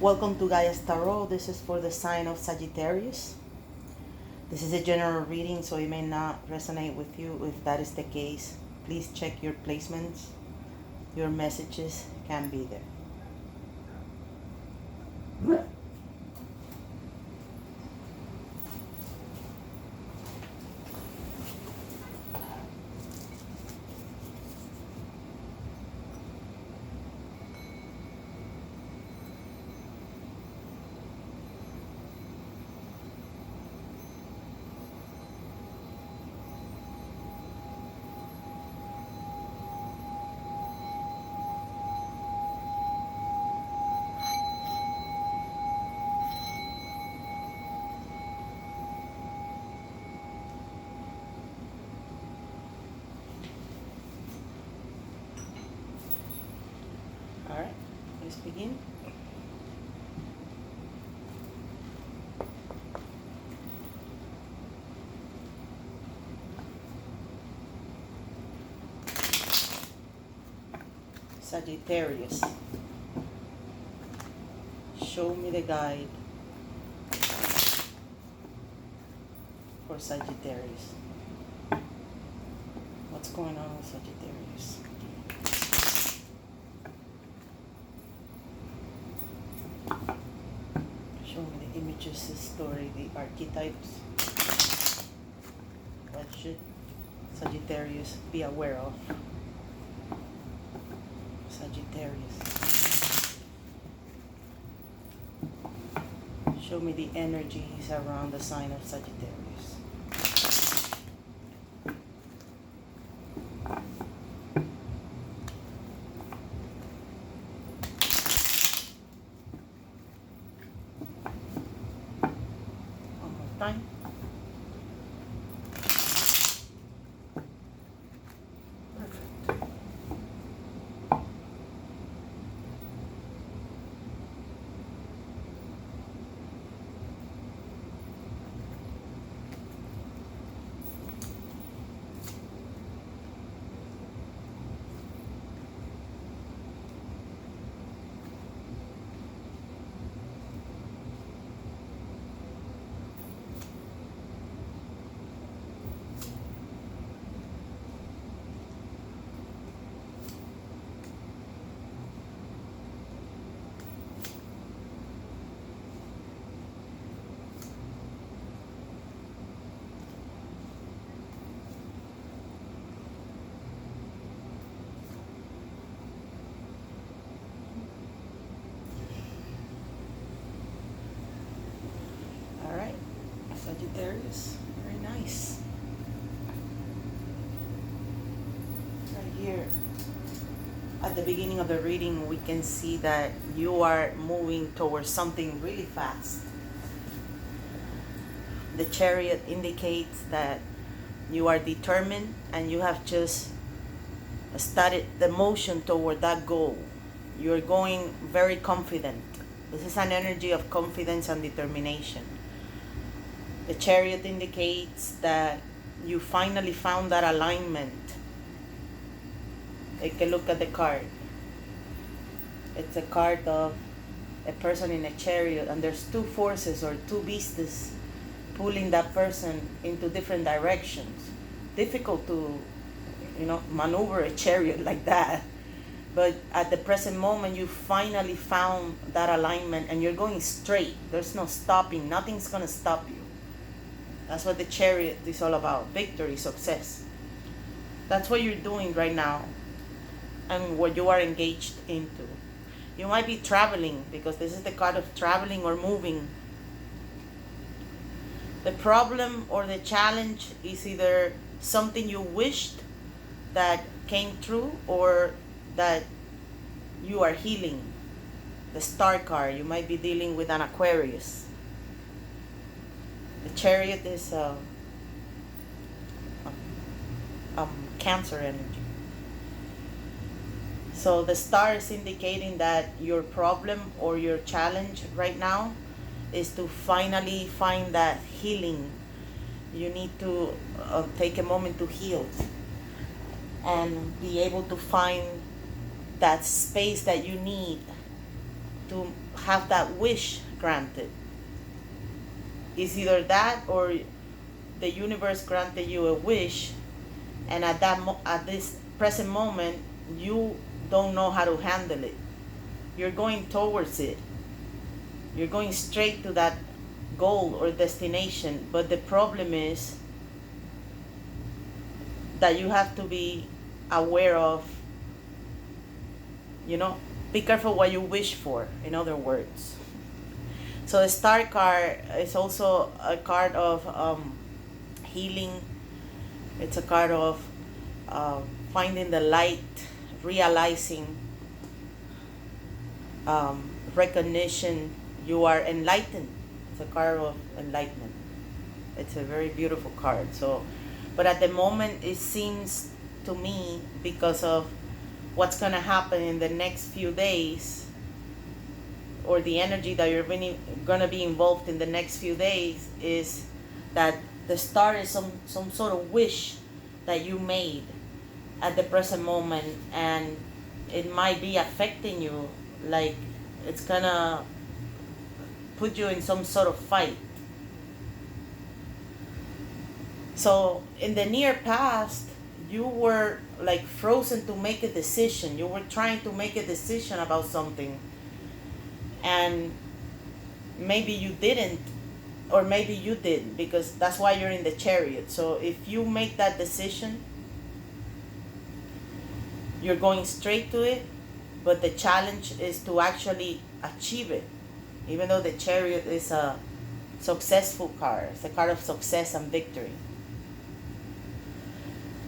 Welcome to Gaia's Tarot. This is for the sign of Sagittarius. This is a general reading, so it may not resonate with you. If that is the case, please check your placements. Your messages can be there. Alright, let's begin. Sagittarius. Show me the guide for Sagittarius. What's going on with Sagittarius? Show me the images, the story, the archetypes. What should Sagittarius be aware of? Sagittarius. Show me the energies around the sign of Sagittarius. One more time. Perfect. Alright, Sagittarius, very nice. Right here, at the beginning of the reading, we can see that you are moving towards something really fast. The Chariot indicates that you are determined and you have just started the motion toward that goal. You're going very confident. This is an energy of confidence and determination. The Chariot indicates that you finally found that alignment. Take a look at the card. It's a card of a person in a chariot, and there's two forces or two beasts pulling that person into different directions. Difficult to, maneuver a chariot like that. But at the present moment, you finally found that alignment and you're going straight. There's no stopping. Nothing's going to stop you. That's what the Chariot is all about. Victory, success. That's what you're doing right now and what you are engaged into. You might be traveling because this is the card of traveling or moving. The problem or the challenge is either something you wished that came true or that you are healing. The Star card, you might be dealing with an Aquarius. The Chariot is Cancer energy. So the star is indicating that your problem or your challenge right now is to finally find that healing. You need to take a moment to heal and be able to find that space that you need to have that wish granted. It's either that or the universe granted you a wish, and at this present moment you don't know how to handle it. You're going towards it. You're going straight to that goal or destination, but the problem is that you have to be aware of, be careful what you wish for, in other words. So the Star card is also a card of healing. It's a card of finding the light, realizing, recognition. You are enlightened. It's a card of enlightenment. It's a very beautiful card. So, but at the moment it seems to me, because of what's going to happen in the next few days, or the energy that you're going to be involved in the next few days, is that the Star is some sort of wish that you made at the present moment, and it might be affecting you, like it's gonna put you in some sort of fight. So in the near past, you were like frozen to make a decision. You were trying to make a decision about something, and maybe you didn't, or maybe you did, because that's why you're in the Chariot. So if you make that decision, you're going straight to it, but the challenge is to actually achieve it. Even though the Chariot is a successful card, it's a card of success and victory.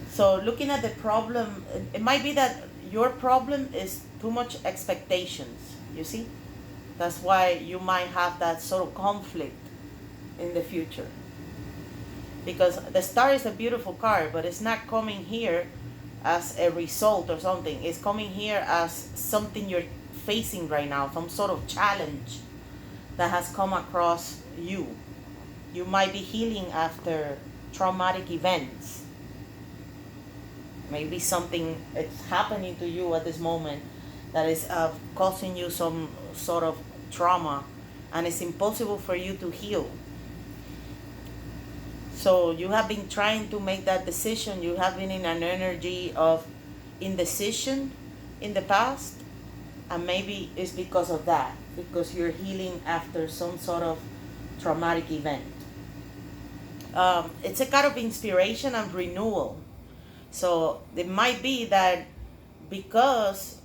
So looking at the problem, it might be that your problem is too much expectations, you see? That's why you might have that sort of conflict in the future. Because the Star is a beautiful card, but it's not coming here as a result or something. It's coming here as something you're facing right now, some sort of challenge that has come across you. You might be healing after traumatic events. Maybe something is happening to you at this moment that is causing you some sort of trauma, and it's impossible for you to heal. So you have been trying to make that decision. You have been in an energy of indecision in the past, and maybe it's because of that, because you're healing after some sort of traumatic event. It's a kind of inspiration and renewal. So it might be that because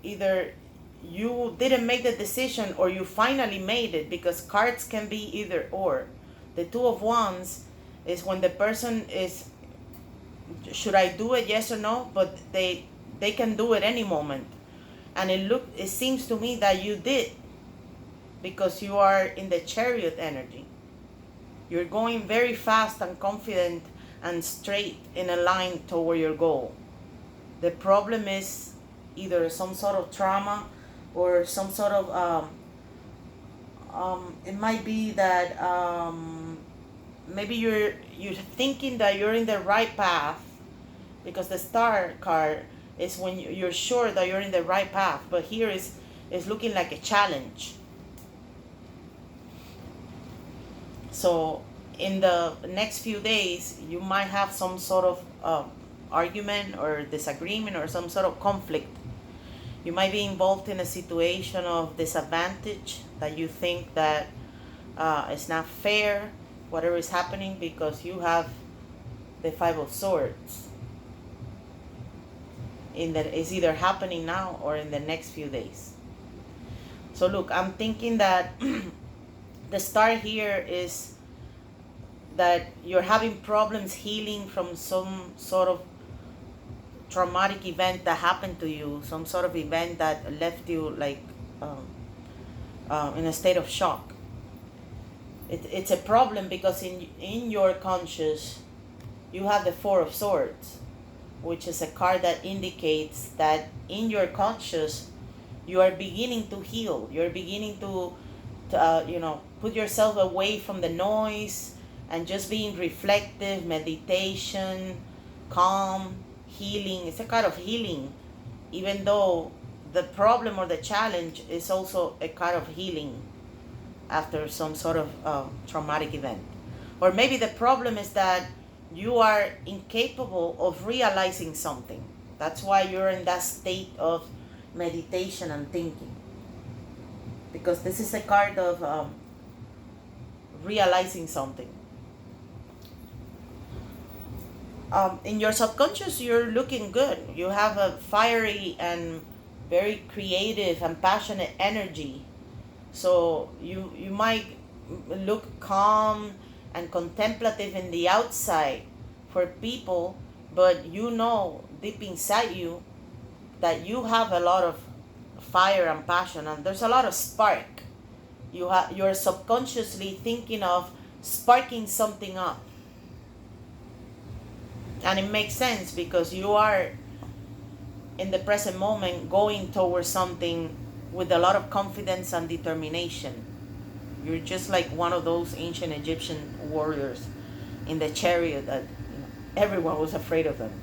either you didn't make the decision or you finally made it, because cards can be either or. The Two of Wands is when the person is, should I do it, yes or no? But they can do it any moment. And it seems to me that you did, because you are in the Chariot energy. You're going very fast and confident and straight in a line toward your goal. The problem is either some sort of trauma or some sort of it might be that maybe you're thinking that you're in the right path, because the Star card is when you're sure that you're in the right path, but here is looking like a challenge. So in the next few days, you might have some sort of argument or disagreement or some sort of conflict. You might be involved in a situation of disadvantage that you think that it's not fair, whatever is happening, because you have the Five of Swords. It's either happening now or in the next few days. So look, I'm thinking that the Star here is that you're having problems healing from some sort of traumatic event that happened to you, some sort of event that left you like in a state of shock. It's a problem because in your conscious you have the Four of Swords, which is a card that indicates that in your conscious you are beginning to heal. You're beginning to put yourself away from the noise and just being reflective, meditation, calm, healing. It's a kind of healing, even though the problem or the challenge is also a kind of healing after some sort of traumatic event. Or maybe the problem is that you are incapable of realizing something. That's why you're in that state of meditation and thinking. Because this is a card of realizing something. In your subconscious, you're looking good. You have a fiery and very creative and passionate energy. So you might look calm and contemplative in the outside for people, but you know deep inside you that you have a lot of fire and passion, and there's a lot of spark. You're subconsciously thinking of sparking something up. And it makes sense because you are in the present moment going towards something with a lot of confidence and determination. You're just like one of those ancient Egyptian warriors in the chariot that everyone was afraid of them.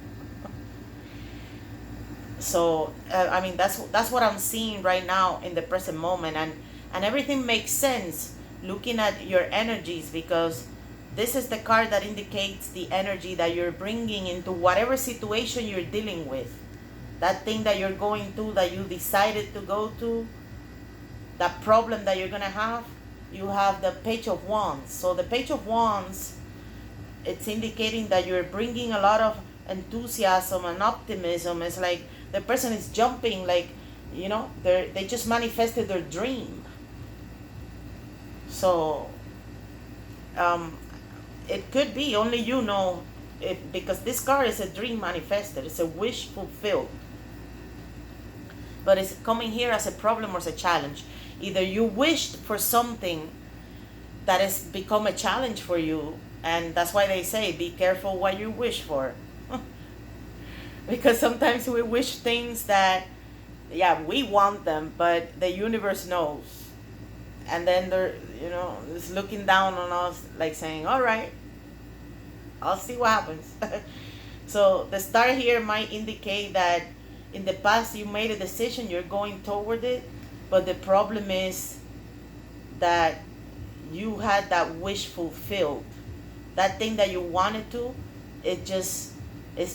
So I mean that's what I'm seeing right now in the present moment, and everything makes sense looking at your energies, because this is the card that indicates the energy that you're bringing into whatever situation you're dealing with. That thing that you're going to, that you decided to go to, that problem that you're going to have, you have the Page of Wands. So the Page of Wands, it's indicating that you're bringing a lot of enthusiasm and optimism. It's like the person is jumping, like, they just manifested their dream. So, it could be only you know it, because this card is a dream manifested. It's a wish fulfilled. But it's coming here as a problem or as a challenge. Either you wished for something that has become a challenge for you, and that's why they say be careful what you wish for. Because sometimes we wish things that, we want them, but the universe knows. And then they're, it's looking down on us, like saying, all right, I'll see what happens. So the star here might indicate that in the past you made a decision, you're going toward it, but the problem is that you had that wish fulfilled. That thing that you wanted to, it's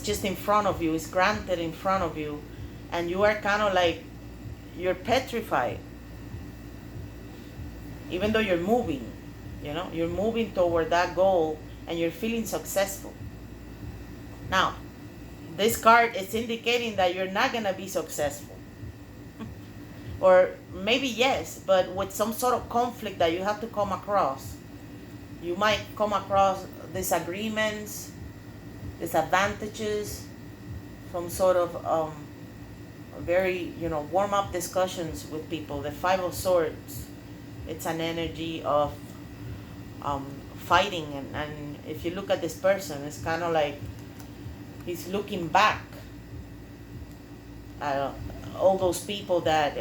just in front of you, it's granted in front of you, and you are kind of like, you're petrified. Even though you're moving, you're moving toward that goal and you're feeling successful. Now, this card is indicating that you're not going to be successful. Or maybe yes, but with some sort of conflict that you have to come across. You might come across disagreements, disadvantages, some sort of very, warm-up discussions with people. The Five of Swords. It's an energy of fighting, and if you look at this person, it's kind of like he's looking back at all those people that,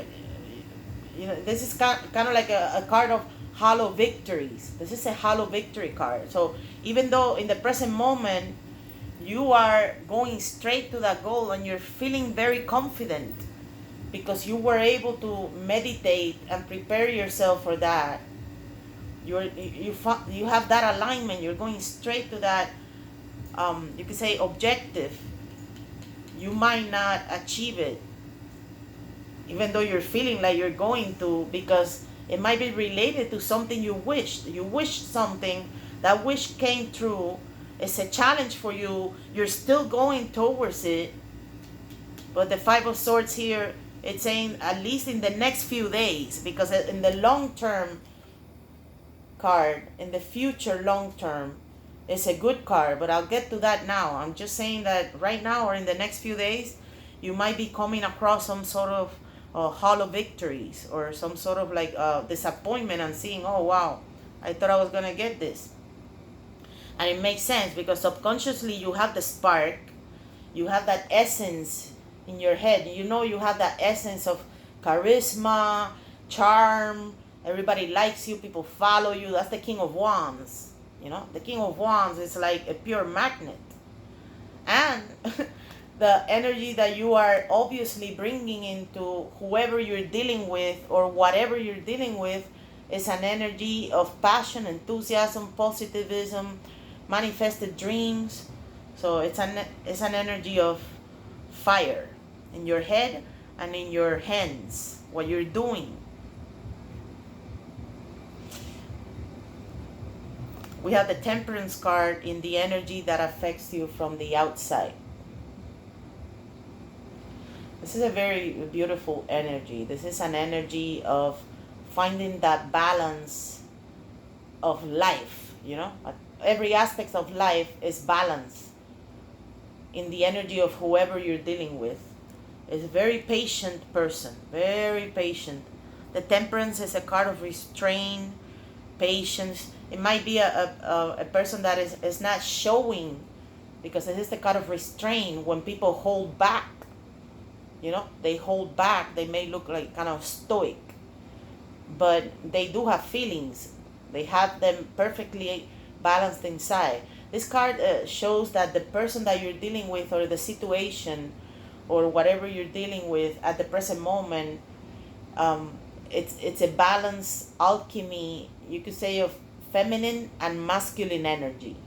this is kind of like a card of hollow victories. This is a hollow victory card. So even though in the present moment you are going straight to that goal and you're feeling very confident, because you were able to meditate and prepare yourself for that. You have that alignment. You're going straight to that, you could say, objective. You might not achieve it, even though you're feeling like you're going to, because it might be related to something you wished. You wished something, that wish came true. It's a challenge for you. You're still going towards it. But the Five of Swords here, it's saying at least in the next few days, because in the long term card, in the future long term, it's a good card, but I'll get to that now. I'm just saying that right now or in the next few days, you might be coming across some sort of hollow victories or some sort of like disappointment and seeing, oh wow, I thought I was going to get this. And it makes sense because subconsciously you have the spark, you have that essence in your head. You have that essence of charisma, charm. Everybody likes you, people follow you. That's the King of Wands. The King of Wands is like a pure magnet. And the energy that you are obviously bringing into whoever you're dealing with or whatever you're dealing with is an energy of passion, enthusiasm, positivism, manifested dreams. So it's an energy of fire in your head and in your hands, what you're doing. We have the Temperance card in the energy that affects you from the outside. This is a very beautiful energy. This is an energy of finding that balance of life, you know? Every aspect of life is balance in the energy of whoever you're dealing with. It's a very patient person, very patient. The Temperance is a card of restraint, patience. It might be a person that is not showing, because it is the card of restraint. When people hold back, you know, they hold back. They may look like kind of stoic, but they do have feelings. They have them perfectly balanced inside. This card shows that the person that you're dealing with, or the situation, or whatever you're dealing with at the present moment, it's a balanced alchemy, you could say, of feminine and masculine energy.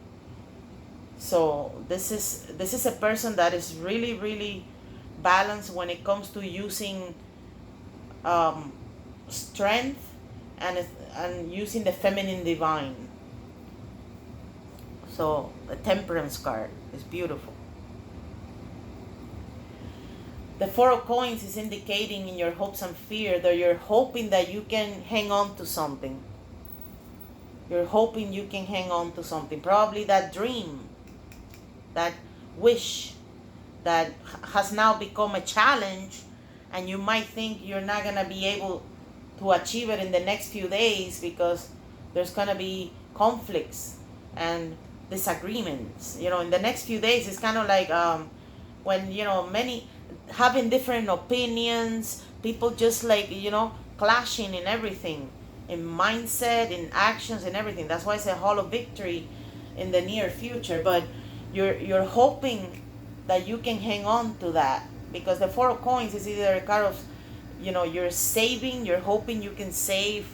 So this is a person that is really, really balanced when it comes to using strength and using the feminine divine. So the Temperance card is beautiful. The Four of Coins is indicating in your hopes and fear that you're hoping that you can hang on to something. You're hoping you can hang on to something. Probably that dream, that wish that has now become a challenge, and you might think you're not going to be able to achieve it in the next few days because there's going to be conflicts and disagreements. You know, in the next few days, it's kind of like when, you know, many having different opinions, people just like, you know, clashing in everything, in mindset, in actions, and everything. That's why it's a hall of victory in the near future. But you're hoping that you can hang on to that, because the Four of Coins is either a card of, you know, you're saving, you're hoping you can save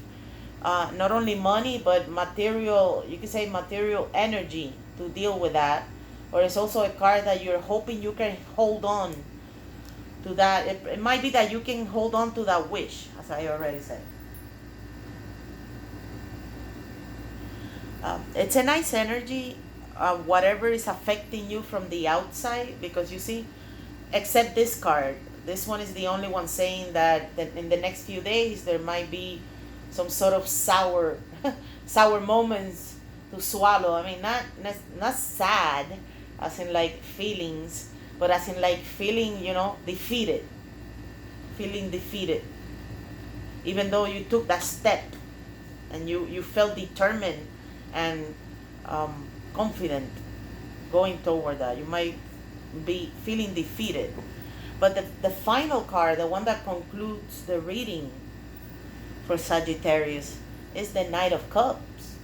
not only money but material, you could say material energy to deal with that. Or it's also a card that you're hoping you can hold on to that. It might be that you can hold on to that wish, as I already said. It's a nice energy, whatever is affecting you from the outside, because you see, except this card, this one is the only one saying that in the next few days there might be some sort of sour sour moments to swallow. I mean, not sad as in like feelings, but as in like feeling, you know, defeated. Feeling defeated. Even though you took that step and you felt determined and confident going toward that, you might be feeling defeated. But the final card, the one that concludes the reading for Sagittarius, is the Knight of Cups.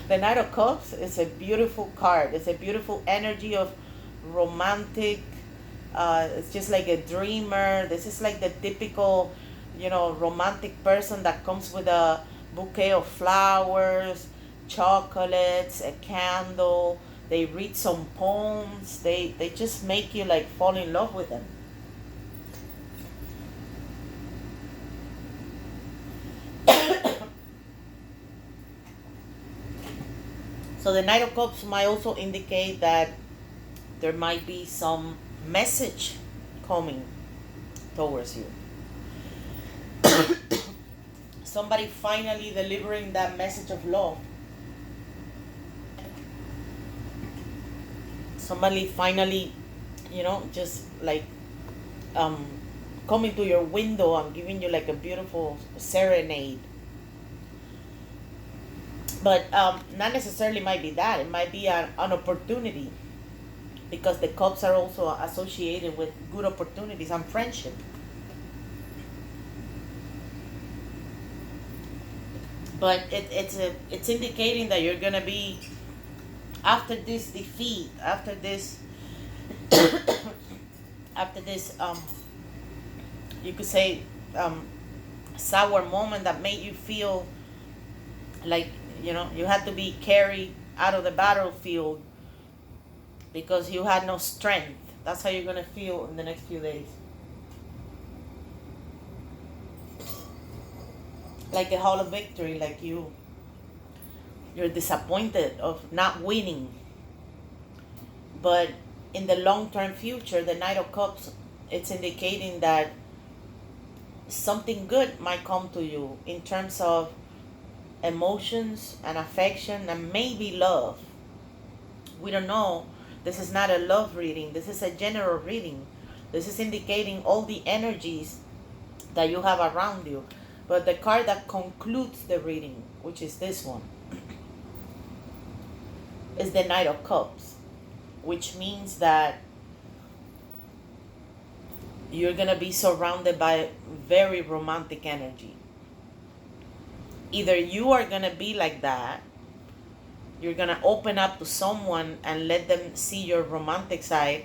The Knight of Cups is a beautiful card. It's a beautiful energy of romantic. It's just like a dreamer. This is like the typical, you know, romantic person that comes with a bouquet of flowers, chocolates, a candle. They read some poems. They just make you like fall in love with them. So the Knight of Cups might also indicate that there might be some message coming towards you. Somebody finally delivering that message of love. Somebody finally, you know, just like coming to your window and giving you like a beautiful serenade. But not necessarily might be that. It might be an opportunity, because the cups are also associated with good opportunities and friendship. But it's indicating that you're gonna be after this defeat, after this after this you could say sour moment that made you feel like, you had to be carried out of the battlefield because you had no strength. That's how you're gonna feel in the next few days. Like a hall of victory, like you're disappointed of not winning. But in the long-term future, the Knight of Cups, it's indicating that something good might come to you in terms of emotions and affection and maybe love. We don't know. This is not a love reading. This is a general reading. This is indicating all the energies that you have around you. But the card that concludes the reading, which is this one, is the Knight of Cups, which means that you're going to be surrounded by very romantic energy. Either you are going to be like that, you're going to open up to someone and let them see your romantic side,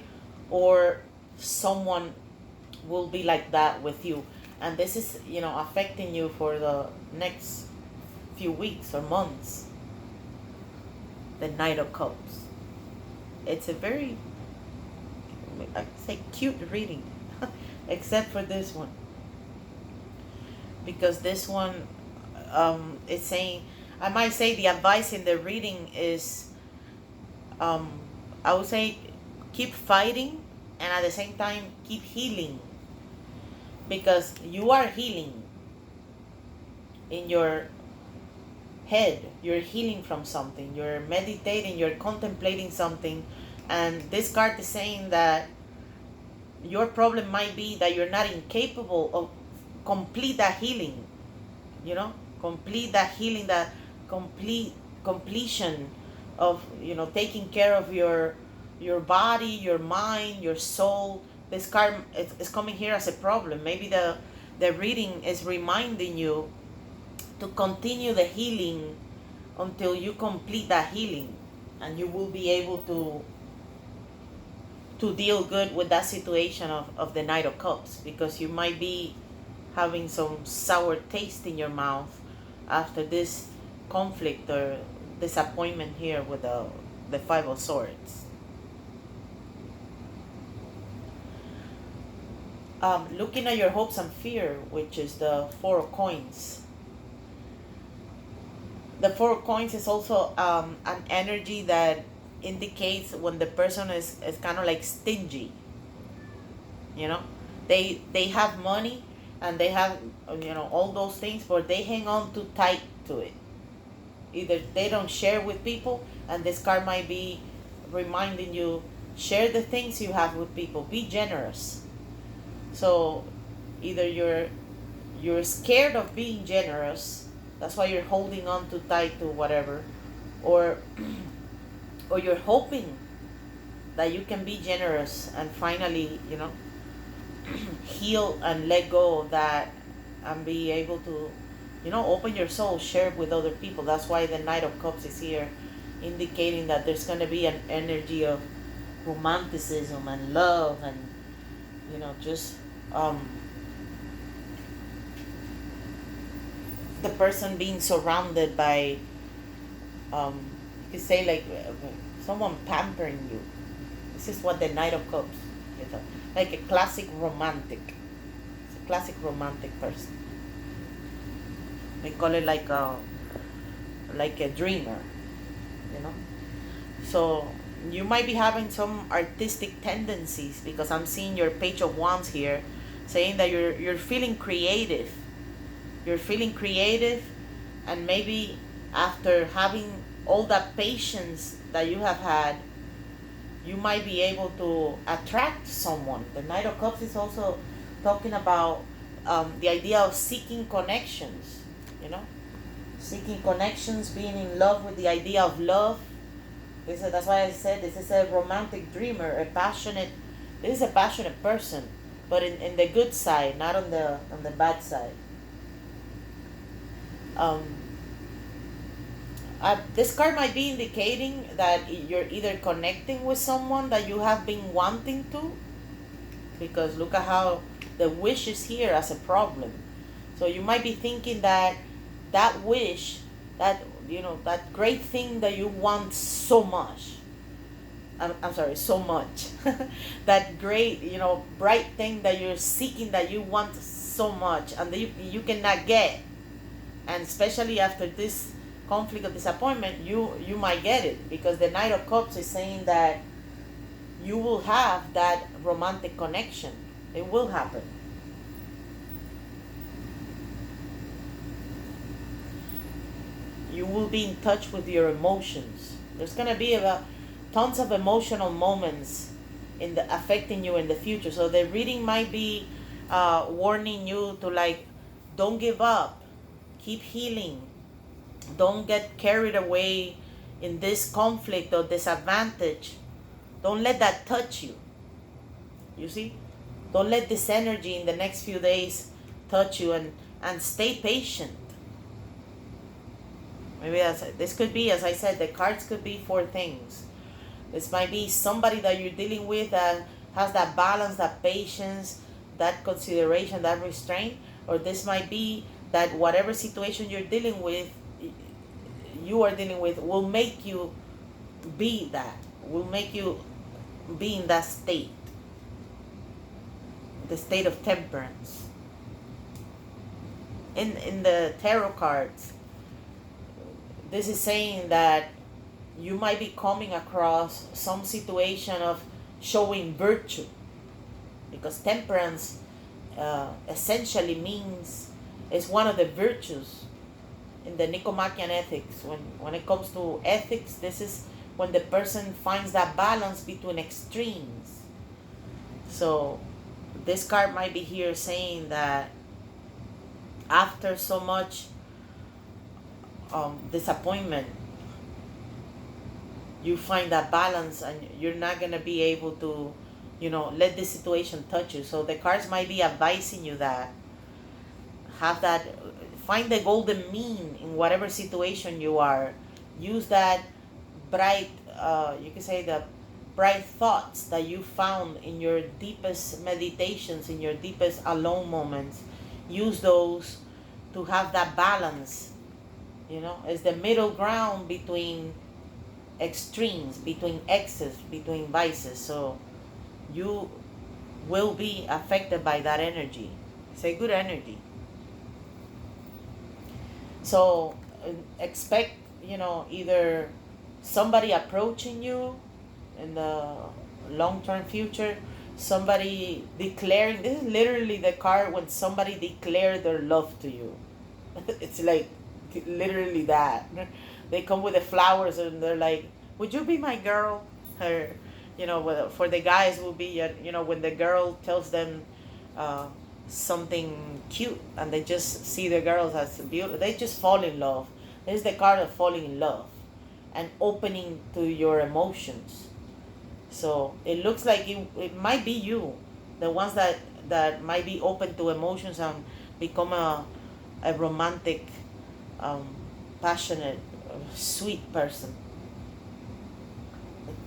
or someone will be like that with you. And this is, affecting you for the next few weeks or months. The Knight of Cups. It's a very, I'd say, cute reading. Except for this one. Because this one, it's saying, I might say the advice in the reading is, I would say, keep fighting and at the same time keep healing. Because you are healing in your head. You're healing from something. You're meditating, you're contemplating something. And this card is saying that your problem might be that you're not incapable of complete that healing. Complete that healing, that completion of, taking care of your body, your mind, your soul. This card is coming here as a problem. Maybe the reading is reminding you to continue the healing until you complete that healing, and you will be able to deal good with that situation of the Knight of Cups, because you might be having some sour taste in your mouth after this conflict or disappointment here with the Five of Swords. Looking at your hopes and fear, which is the Four of Coins. The Four of Coins is also an energy that indicates when the person is kind of like stingy. They have money and they have, all those things, but they hang on too tight to it. Either they don't share with people, and this card might be reminding you, share the things you have with people. Be generous. So either you're scared of being generous, that's why you're holding on too tight to whatever, or you're hoping that you can be generous and finally, heal and let go of that and be able to, open your soul, share with other people. That's why the Knight of Cups is here, indicating that there's going to be an energy of romanticism and love and, just the person being surrounded by, you say, like someone pampering you. This is what the Knight of Cups is, like a classic romantic. It's a classic romantic person. We call it like a dreamer, So you might be having some artistic tendencies, because I'm seeing your Page of Wands here, saying that you're feeling creative. You're feeling creative, and maybe after having all that patience that you have had, you might be able to attract someone. The Knight of Cups is also talking about the idea of seeking connections, seeking connections, being in love with the idea of love. That's why I said this is a romantic dreamer, this is a passionate person, but in the good side, not on the bad side. This card might be indicating that you're either connecting with someone that you have been wanting to, because look at how the wish is here as a problem. So you might be thinking that that wish, that that great thing that you want so much, I'm sorry, so much, that great, bright thing that you're seeking, that you want so much, and that you cannot get, and especially after this conflict of disappointment, you might get it, because the Knight of Cups is saying that you will have that romantic connection. It will happen. You will be in touch with your emotions. There's gonna be tons of emotional moments affecting you in the future. So the reading might be warning you to, like, don't give up, keep healing, don't get carried away in this conflict or disadvantage. Don't let that touch you. You see? Don't let this energy in the next few days touch you, and stay patient. Maybe this could be, as I said, the cards could be four things. This might be somebody that you're dealing with that has that balance, that patience, that consideration, that restraint. Or this might be that whatever situation you are dealing with will make you be that, will make you be in that state, the state of temperance. In the tarot cards, this is saying that you might be coming across some situation of showing virtue, because temperance essentially means, it's one of the virtues in the Nicomachean ethics. When it comes to ethics, this is when the person finds that balance between extremes. So this card might be here saying that after so much disappointment, you find that balance, and you're not going to be able to let this situation touch you. So the cards might be advising you that find the golden mean in whatever situation you are. Use that bright, you can say, the bright thoughts that you found in your deepest meditations, in your deepest alone moments. Use those to have that balance. It's the middle ground between extremes, between excess, between vices. So you will be affected by that energy. It's a good energy. So expect, either somebody approaching you in the long-term future, somebody declaring. This is literally the card when somebody declares their love to you. It's like literally that. They come with the flowers and they're like, would you be my girl? Or, for the guys will be, when the girl tells them something cute, and they just see the girls as beautiful, they just fall in love. This is the card of falling in love and opening to your emotions. So it looks like it might be you, the ones that might be open to emotions and become a romantic, passionate, sweet person.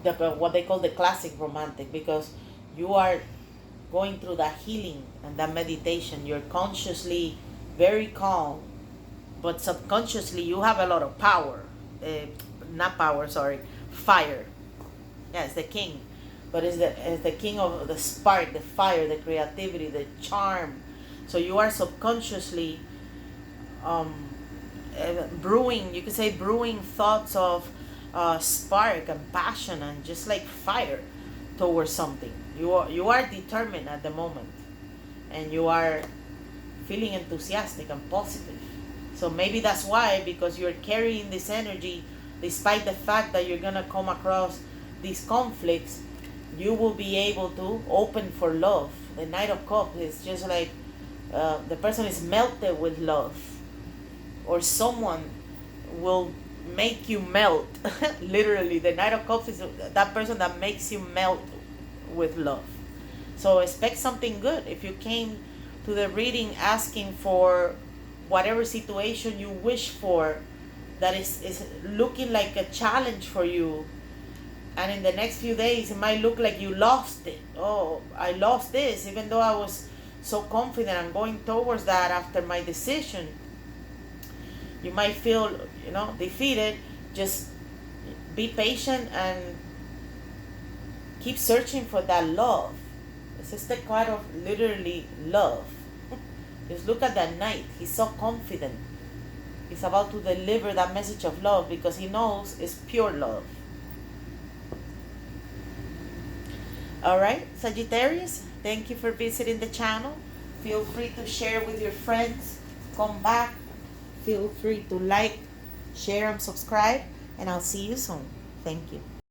What they call the classic romantic, because you are going through that healing and that meditation. You're consciously very calm, but subconsciously you have a lot of power. Fire. Yeah, it's the king, but it's the king of the spark, the fire, the creativity, the charm. So you are subconsciously brewing thoughts of spark and passion and just like fire towards something. You are determined at the moment, and you are feeling enthusiastic and positive. So maybe that's why, because you're carrying this energy, despite the fact that you're gonna come across these conflicts, you will be able to open for love. The Knight of Cups is just like the person is melted with love, or someone will make you melt. Literally, the Knight of Cups is that person that makes you melt with love. So expect something good. If you came to the reading asking for whatever situation you wish for that is looking like a challenge for you, and in the next few days it might look like you lost it. Oh, I lost this, even though I was so confident and going towards that after my decision. You might feel, defeated. Just be patient and keep searching for that love. This is the card of literally love. Just look at that knight. He's so confident. He's about to deliver that message of love because he knows it's pure love. All right, Sagittarius, thank you for visiting the channel. Feel free to share with your friends. Come back. Feel free to like, share, and subscribe. And I'll see you soon. Thank you.